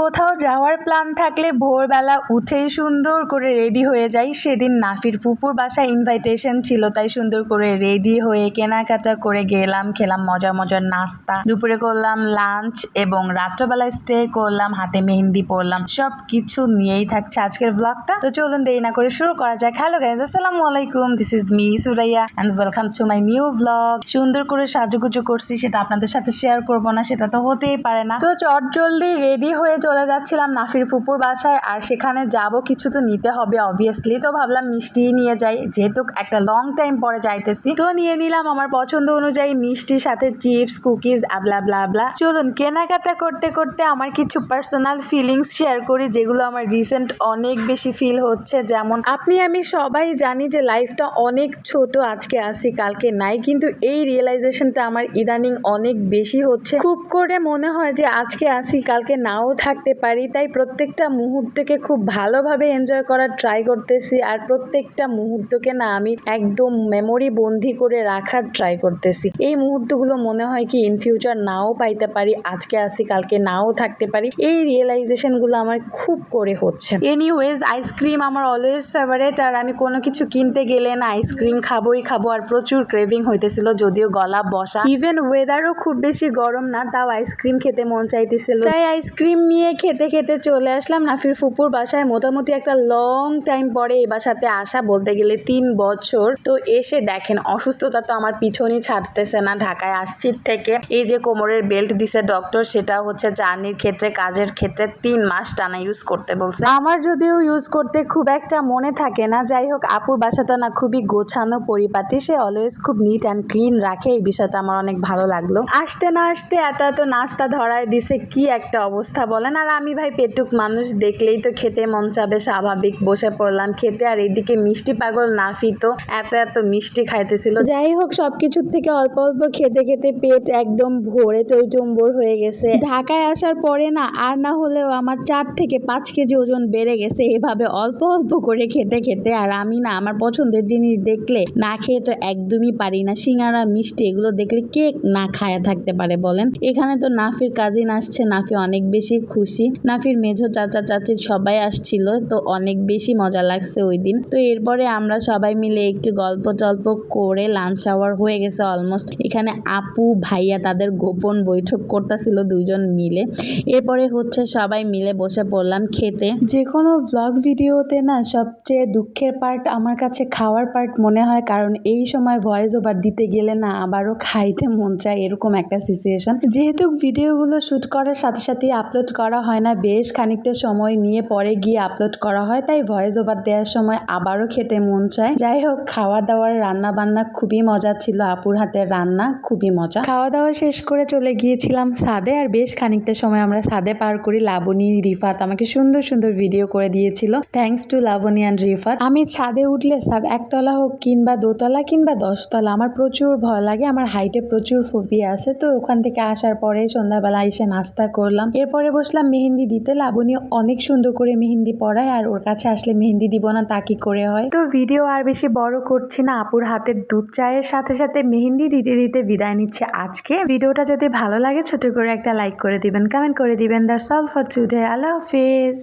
কোথাও যাওয়ার প্ল্যান থাকলে ভোরবেলা উঠেই সুন্দর করে রেডি হয়ে যাই। সেদিন নাফির ফুপুর বাসায় ইনভাইটেশন ছিল, তাই সুন্দর করে রেডি হয়ে কেনাকাটা করে গেলাম, খেলাম মজার মজার নাস্তা, দুপুরে করলাম লাঞ্চ এবং রাত্রবেলায় স্টে করলাম, হাতে মেহেন্দি পরলাম। সব কিছু নিয়েই থাকছে আজকের ব্লগটা। তো চলুন দেরি না করে শুরু করা যাক। হ্যালো গাইজ, আসসালামু আলাইকুম, this is me Suraiya and welcome to my new blog. সুন্দর করে সাজুগুজু করছি, সেটা আপনাদের সাথে শেয়ার করবো না, সেটা তো হতেই পারে না। তো চট জলদি রেডি হয়ে চলে যাচ্ছিলাম নাফির ফুপুর বাসায়, আর সেখানে যাব কিছু তো নিতে হবে অবভিয়াসলি। তো ভাবলাম মিষ্টি নিয়ে যাই, যেহেতু একটা লং টাইম পরে যাইতেছি। তো নিয়ে নিলাম আমার পছন্দ অনুযায়ী মিষ্টির সাথে চিপস, কুকিজ, আবলা ব্লা ব্লা। চলুন কেনাকাটা করতে করতে আমার কিছু পার্সোনাল ফিলিংস শেয়ার করি, যেগুলো আমার রিসেন্ট অনেক বেশি ফিল হচ্ছে। যেমন আমি সবাই জানি যে লাইফটা অনেক ছোট, আজকে আসি কালকে নাই, কিন্তু এই রিয়েলাইজেশনটা আমার ইদানিং অনেক বেশি হচ্ছে। খুব করে মনে হয় যে আজকে আসি কালকে নাও থাকতে পারি, তাই প্রত্যেকটা মুহূর্তকে খুব ভালোভাবে এনজয় করার ট্রাই করতেছি। আর প্রত্যেকটা মুহূর্তকে না আমি একদম মেমোরি বন্দি করে রাখার ট্রাই করতেছি। এই মুহূর্তগুলো মনে হয় কি ইন ফিউচার নাও পাইতে পারি, আজকে আসি কালকে নাও থাকতে পারি। এই রিয়েলাইজেশনগুলো আমার খুব করে হচ্ছে। এনিওয়েজ, আইসক্রিম আমার অলওয়েজ ফেভারিট, আর আমি কোনো কিছু কিনতে গেলে না আইসক্রিম খাবোই খাবো। আর প্রচুর ক্রেভিং হইতেছিল, যদিও গলা বসা, ইভেন ওয়েদারও খুব বেশি গরম না, তাও আইসক্রিম খেতে মন চাইতেছিল। তাই আইসক্রিম নিয়ে খেতে খেতে চলে আসলাম নাফির ফুপুর বাসায়। মোটামুটি একটা লং টাইম পরে এই বাসাতে আসা, বলতে গেলে 3 বছর। তো এসে দেখেন অসুস্থতা তো আমার পিছনই ছাড়তেছে না। ঢাকায় আসছি থেকে এই যে কোমরের বেল্ট দিছে ডক্টর, সেটা হচ্ছে জার্নির ক্ষেত্রে, কাজের ক্ষেত্রে 3 মাস টানা ইউজ করতে বলছে। আমার যদিও ইউজ করতে খুব একটা মনে থাকে না। যাই হোক, আপুর বাসাটা না খুবই গোছানো পরিপাটি, সে অলওয়েজ খুব নিট অ্যান্ড ক্লিন রাখে। এই বিষয়টা আমার অনেক ভালো লাগলো। আসতে না আসতে এত এত নাস্তা ধরায় দিছে, কি একটা অবস্থা বলেন। আর আমি ভাই পেটুক মানুষ, দেখলেই তো খেতে মন চাবে, স্বাভাবিক। বসে পড়লাম খেতে, আর এইদিকে মিষ্টি পাগল নাফি তো এত এত মিষ্টি খাইতেছিল। যাই হোক, সবকিছুর থেকে অল্প অল্প খেতে খেতে পেট একদম ভরে টইটম্বর হয়ে গেছে। ঢাকায় আসার পরে না আর না হলেও আমার 4 থেকে 5 কেজি ওজন বেড়ে গেছে এভাবে অল্প অল্প করে খেতে খেতে। আর আমি না আমার পছন্দের জিনিস দেখলে না খেয়ে তো একদমই পারি না। সিঙ্গারা, মিষ্টি, এগুলো দেখলে কে না খায়া থাকতে পারে বলেন। এখানে তো নাফির কাজিন আসছে, নাফি অনেক বেশি খুশি। নাফির মেঝো চাচা চাচি সবাই আসছিল, তো অনেক বেশি মজা লাগছে ওই দিন। তো এরপরে আমরা সবাই মিলে একটু গল্প টল্প করে লাঞ্চ আওয়ার হয়ে গেছে অলমোস্ট। এখানে আপু ভাইয়া তাদের গোপন বৈঠক করতেছিল 2 জন মিলে। এরপরে হচ্ছে সবাই মিলে বসে পড়লাম খেতে। যে কোনো ব্লগ ভিডিওতে না সবচেয়ে দুঃখের পার্ট আমার কাছে খাওয়ার পার্ট মনে হয়, কারণ এই সময় ভয়েস ওভার দিতে গেলে না আবারও খাইতে মন চায়, এরকম একটা সিচুয়েশন। যেহেতু ভিডিওগুলো শুট করার সাথে সাথেই আপলোড করা হয় না, বেশ খানিকটা সময় নিয়ে পরে গিয়ে আপলোড করা হয়, তাই ভয়েস ওভার দেওয়ার সময় আবারও খেতে মন চায়। যাই হোক, খাওয়া দাওয়ার রান্না বান্না খুবই মজা ছিল, আপুর হাতের রান্না খুবই মজা। খাওয়া দাওয়া শেষ করে চলে গিয়েছিলাম ছাদে, আর বেশ খানিকটা সময় আমরা ছাদে পার করি। লাবণী, রিফাত আমাকে সুন্দর সুন্দর ভিডিও করে দিয়েছিল, thanks to Labani and Rifat. আমি ছাদে উঠলে ছাদ 1 তলা হোক কিংবা 2 তলা কিংবা 10 তলা, আমার প্রচুর ভয় লাগে, আমার হাইটে প্রচুর ফোবিয়া আছে। তো ওখান থেকে আসার পরে সন্ধ্যাবেলা এসে নাস্তা করলাম, এরপরে বসলাম মেহেন্দি দিতে। লাবণী অনেক সুন্দর করে মেহেন্দি পড়ায়, আর ওর কাছে আসলে মেহেন্দি দিব না তা কি করে হয়। তো ভিডিও আর বেশি বড় করছি না, আপুর হাতের দুধ চায়ের সাথে সাথে মেহেন্দি দিতে দিতে বিদায় নিচ্ছে আজকে। ভিডিওটা যদি ভালো লাগে ছোট করে একটা লাইক করে দিবেন, কমেন্ট করে দিবেন। That's all for today. আল্লাহ হাফেজ।